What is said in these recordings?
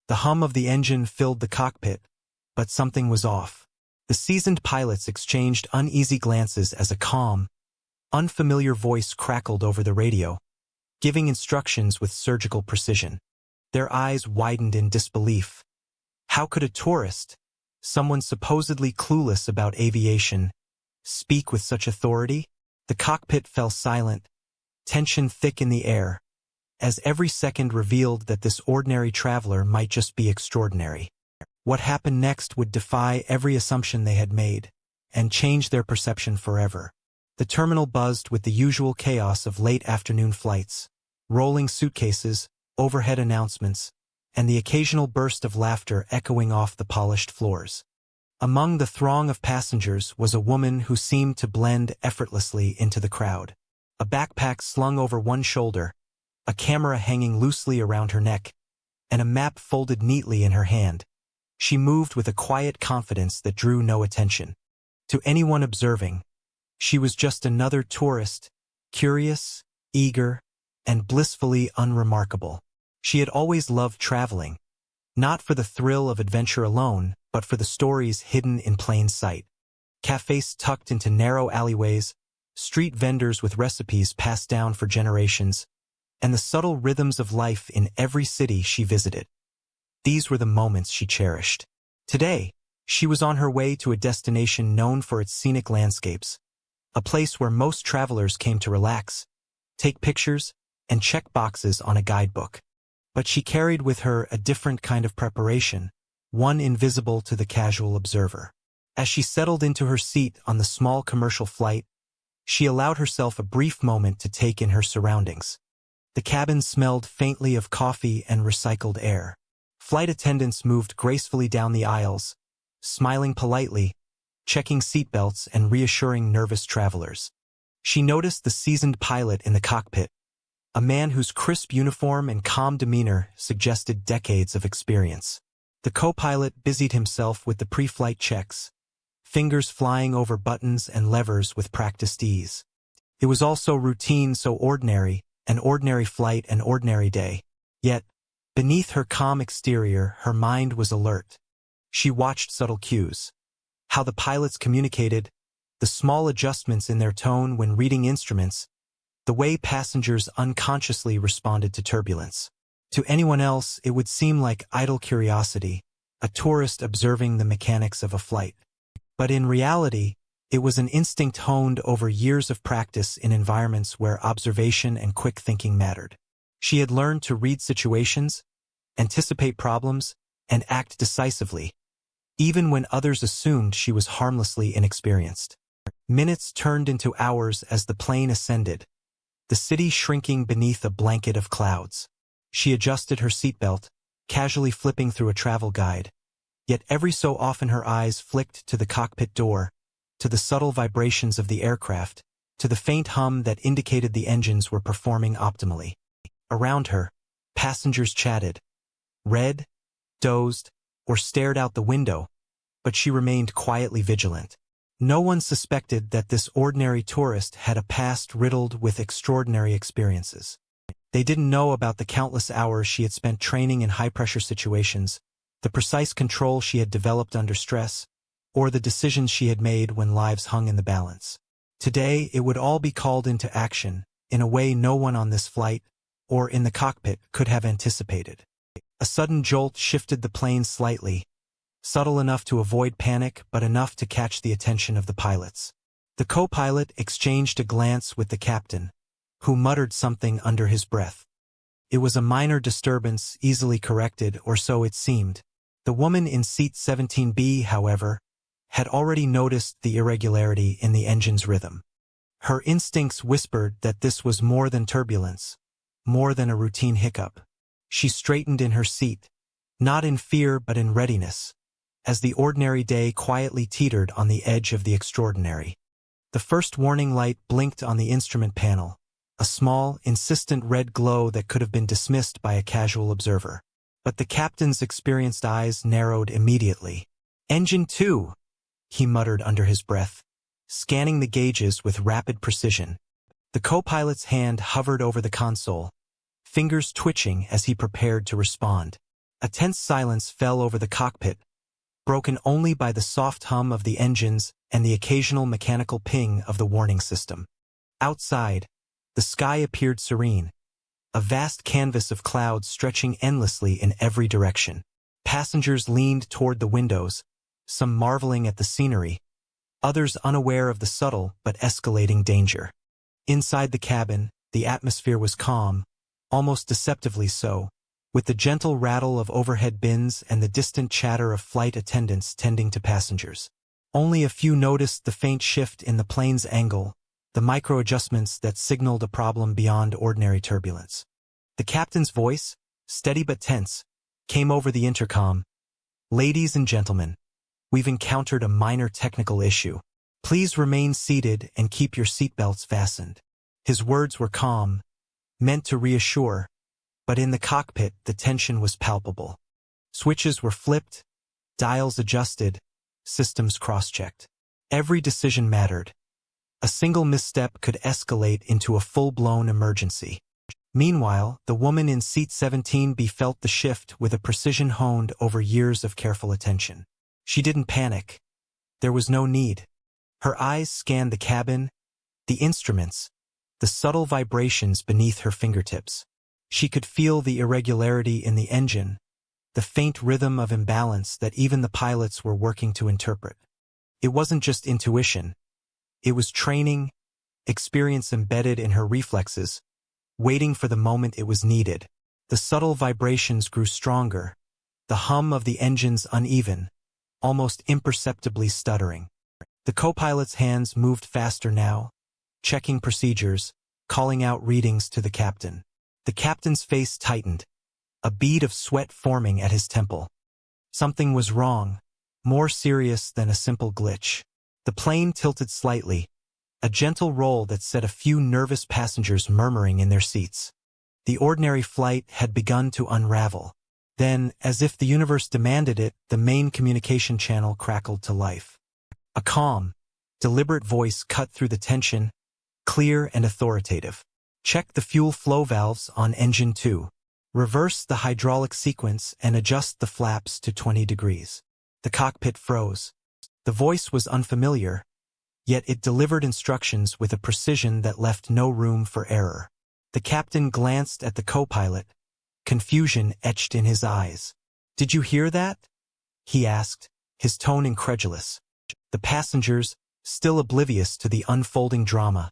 The hum of the engine filled the cockpit, but something was off. The seasoned pilots exchanged uneasy glances as a calm, unfamiliar voice crackled over the radio, giving instructions with surgical precision. Their eyes widened in disbelief. How could a tourist, someone supposedly clueless about aviation, speak with such authority? The cockpit fell silent, tension thick in the air, as every second revealed that this ordinary traveler might just be extraordinary. What happened next would defy every assumption they had made, and change their perception forever. The terminal buzzed with the usual chaos of late afternoon flights, rolling suitcases, overhead announcements, and the occasional burst of laughter echoing off the polished floors. Among the throng of passengers was a woman who seemed to blend effortlessly into the crowd. A backpack slung over one shoulder, a camera hanging loosely around her neck, and a map folded neatly in her hand. She moved with a quiet confidence that drew no attention. To anyone observing, she was just another tourist, curious, eager, and blissfully unremarkable. She had always loved traveling, not for the thrill of adventure alone, but for the stories hidden in plain sight. Cafes tucked into narrow alleyways, street vendors with recipes passed down for generations, and the subtle rhythms of life in every city she visited. These were the moments she cherished. Today, she was on her way to a destination known for its scenic landscapes, a place where most travelers came to relax, take pictures, and check boxes on a guidebook. But she carried with her a different kind of preparation, one invisible to the casual observer. As she settled into her seat on the small commercial flight, she allowed herself a brief moment to take in her surroundings. The cabin smelled faintly of coffee and recycled air. Flight attendants moved gracefully down the aisles, smiling politely, checking seatbelts and reassuring nervous travelers. She noticed the seasoned pilot in the cockpit, a man whose crisp uniform and calm demeanor suggested decades of experience. The co-pilot busied himself with the pre-flight checks, fingers flying over buttons and levers with practiced ease. It was all so routine, so ordinary, an ordinary flight, an ordinary day. Yet, beneath her calm exterior, her mind was alert. She watched subtle cues. How the pilots communicated, the small adjustments in their tone when reading instruments, the way passengers unconsciously responded to turbulence. To anyone else, it would seem like idle curiosity, a tourist observing the mechanics of a flight. But in reality, it was an instinct honed over years of practice in environments where observation and quick thinking mattered. She had learned to read situations, anticipate problems, and act decisively, even when others assumed she was harmlessly inexperienced. Minutes turned into hours as the plane ascended, the city shrinking beneath a blanket of clouds. She adjusted her seatbelt, casually flipping through a travel guide. Yet every so often her eyes flicked to the cockpit door, to the subtle vibrations of the aircraft, to the faint hum that indicated the engines were performing optimally. Around her, passengers chatted, read, dozed, or stared out the window, but she remained quietly vigilant. No one suspected that this ordinary tourist had a past riddled with extraordinary experiences. They didn't know about the countless hours she had spent training in high-pressure situations, the precise control she had developed under stress, or the decisions she had made when lives hung in the balance. Today, it would all be called into action, in a way no one on this flight, or in the cockpit, could have anticipated. A sudden jolt shifted the plane slightly, subtle enough to avoid panic but enough to catch the attention of the pilots. The co-pilot exchanged a glance with the captain, who muttered something under his breath. It was a minor disturbance, easily corrected, or so it seemed. The woman in seat 17B, however, had already noticed the irregularity in the engine's rhythm. Her instincts whispered that this was more than turbulence, more than a routine hiccup. She straightened in her seat, not in fear but in readiness, as the ordinary day quietly teetered on the edge of the extraordinary. The first warning light blinked on the instrument panel, a small, insistent red glow that could have been dismissed by a casual observer. But the captain's experienced eyes narrowed immediately. "Engine 2," he muttered under his breath, scanning the gauges with rapid precision. The co-pilot's hand hovered over the console, fingers twitching as he prepared to respond. A tense silence fell over the cockpit, broken only by the soft hum of the engines and the occasional mechanical ping of the warning system. Outside, the sky appeared serene, a vast canvas of clouds stretching endlessly in every direction. Passengers leaned toward the windows, some marveling at the scenery, others unaware of the subtle but escalating danger. Inside the cabin, the atmosphere was calm, almost deceptively so, with the gentle rattle of overhead bins and the distant chatter of flight attendants tending to passengers. Only a few noticed the faint shift in the plane's angle, the micro-adjustments that signaled a problem beyond ordinary turbulence. The captain's voice, steady but tense, came over the intercom. "Ladies and gentlemen, we've encountered a minor technical issue. Please remain seated and keep your seatbelts fastened." His words were calm, meant to reassure, but in the cockpit the tension was palpable. Switches were flipped, dials adjusted, systems cross-checked. Every decision mattered. A single misstep could escalate into a full-blown emergency. Meanwhile, the woman in seat 17B felt the shift with a precision honed over years of careful attention. She didn't panic. There was no need. Her eyes scanned the cabin, the instruments, the subtle vibrations beneath her fingertips. She could feel the irregularity in the engine, the faint rhythm of imbalance that even the pilots were working to interpret. It wasn't just intuition. It was training, experience embedded in her reflexes, waiting for the moment it was needed. The subtle vibrations grew stronger, the hum of the engines uneven, almost imperceptibly stuttering. The co-pilot's hands moved faster now, checking procedures, calling out readings to the captain. The captain's face tightened, a bead of sweat forming at his temple. Something was wrong, more serious than a simple glitch. The plane tilted slightly, a gentle roll that set a few nervous passengers murmuring in their seats. The ordinary flight had begun to unravel. Then, as if the universe demanded it, the main communication channel crackled to life. A calm, deliberate voice cut through the tension, clear and authoritative. "Check the fuel flow valves on engine 2. Reverse the hydraulic sequence and adjust the flaps to 20 degrees. The cockpit froze. The voice was unfamiliar, yet it delivered instructions with a precision that left no room for error. The captain glanced at the co-pilot, confusion etched in his eyes. "Did you hear that?" he asked, his tone incredulous. The passengers, still oblivious to the unfolding drama,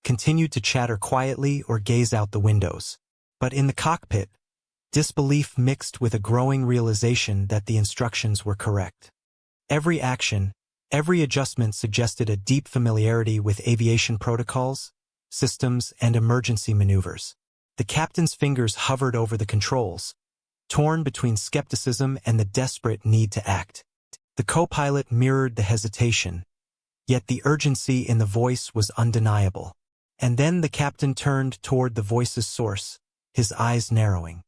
continued to chatter quietly or gaze out the windows. But in the cockpit, disbelief mixed with a growing realization that the instructions were correct. Every action, every adjustment suggested a deep familiarity with aviation protocols, systems, and emergency maneuvers. The captain's fingers hovered over the controls, torn between skepticism and the desperate need to act. The co-pilot mirrored the hesitation, yet the urgency in the voice was undeniable. And then the captain turned toward the voice's source, his eyes narrowing.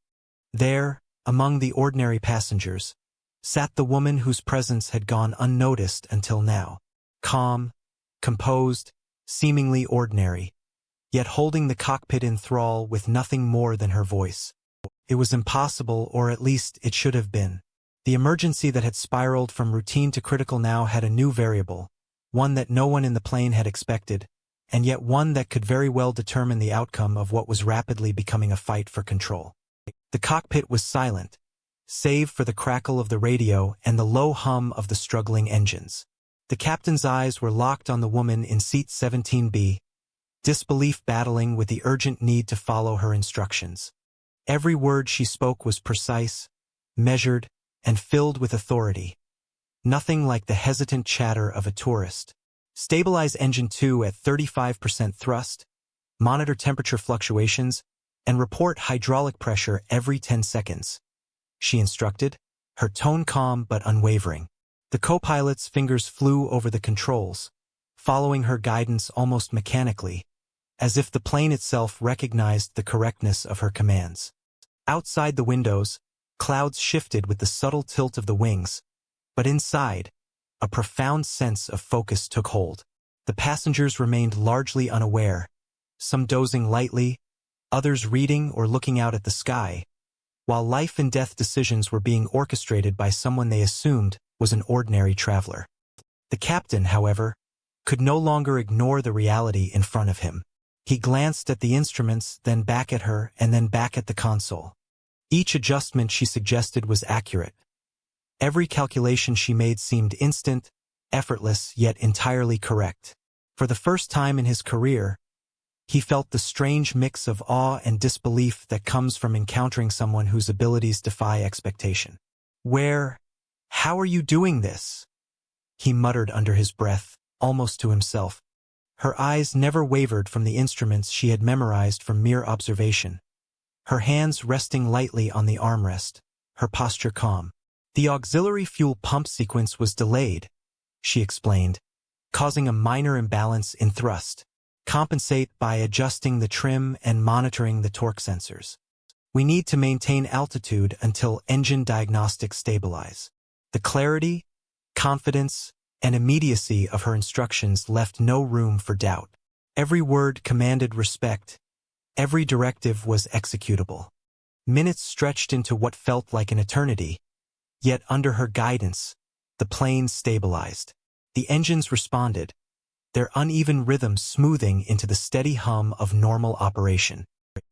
There, among the ordinary passengers, sat the woman whose presence had gone unnoticed until now. Calm, composed, seemingly ordinary, yet holding the cockpit in thrall with nothing more than her voice. It was impossible, or at least it should have been. The emergency that had spiraled from routine to critical now had a new variable, one that no one in the plane had expected, and yet one that could very well determine the outcome of what was rapidly becoming a fight for control. The cockpit was silent, save for the crackle of the radio and the low hum of the struggling engines. The captain's eyes were locked on the woman in seat 17B, disbelief battling with the urgent need to follow her instructions. Every word she spoke was precise, measured, and filled with authority. Nothing like the hesitant chatter of a tourist. "Stabilize engine 2 at 35% thrust, monitor temperature fluctuations, and report hydraulic pressure every 10 seconds, she instructed, her tone calm but unwavering. The co-pilot's fingers flew over the controls, following her guidance almost mechanically, as if the plane itself recognized the correctness of her commands. Outside the windows, clouds shifted with the subtle tilt of the wings, but inside, a profound sense of focus took hold. The passengers remained largely unaware, some dozing lightly, others reading or looking out at the sky, while life-and-death decisions were being orchestrated by someone they assumed was an ordinary traveler. The captain, however, could no longer ignore the reality in front of him. He glanced at the instruments, then back at her, and then back at the console. Each adjustment she suggested was accurate. Every calculation she made seemed instant, effortless, yet entirely correct. For the first time in his career, he felt the strange mix of awe and disbelief that comes from encountering someone whose abilities defy expectation. How are you doing this? He muttered under his breath, almost to himself. Her eyes never wavered from the instruments she had memorized from mere observation. Her hands resting lightly on the armrest, her posture calm. The auxiliary fuel pump sequence was delayed, she explained, causing a minor imbalance in thrust. Compensate by adjusting the trim and monitoring the torque sensors. We need to maintain altitude until engine diagnostics stabilize. The clarity, confidence, and immediacy of her instructions left no room for doubt. Every word commanded respect. Every directive was executable. Minutes stretched into what felt like an eternity, yet under her guidance, the plane stabilized. The engines responded, their uneven rhythm smoothing into the steady hum of normal operation.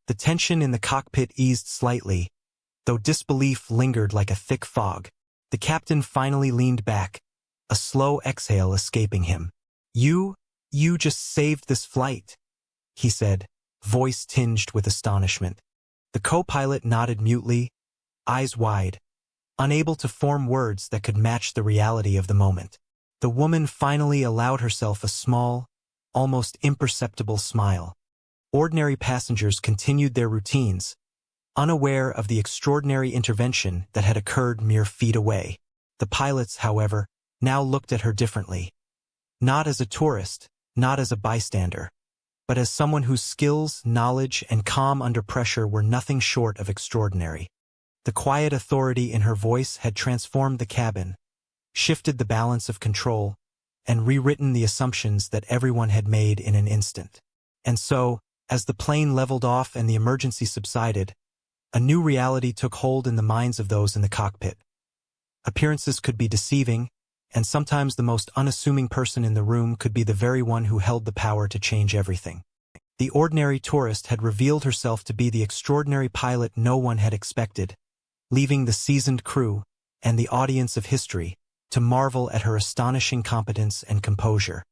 The tension in the cockpit eased slightly, though disbelief lingered like a thick fog. The captain finally leaned back, a slow exhale escaping him. You just saved this flight," he said, voice tinged with astonishment. The co-pilot nodded mutely, eyes wide, unable to form words that could match the reality of the moment. The woman finally allowed herself a small, almost imperceptible smile. Ordinary passengers continued their routines, unaware of the extraordinary intervention that had occurred mere feet away. The pilots, however, now looked at her differently. Not as a tourist, not as a bystander, but as someone whose skills, knowledge, and calm under pressure were nothing short of extraordinary. The quiet authority in her voice had transformed the cabin, shifted the balance of control, and rewritten the assumptions that everyone had made in an instant. And so, as the plane leveled off and the emergency subsided, a new reality took hold in the minds of those in the cockpit. Appearances could be deceiving, and sometimes the most unassuming person in the room could be the very one who held the power to change everything. The ordinary tourist had revealed herself to be the extraordinary pilot no one had expected, leaving the seasoned crew and the audience of history to marvel at her astonishing competence and composure.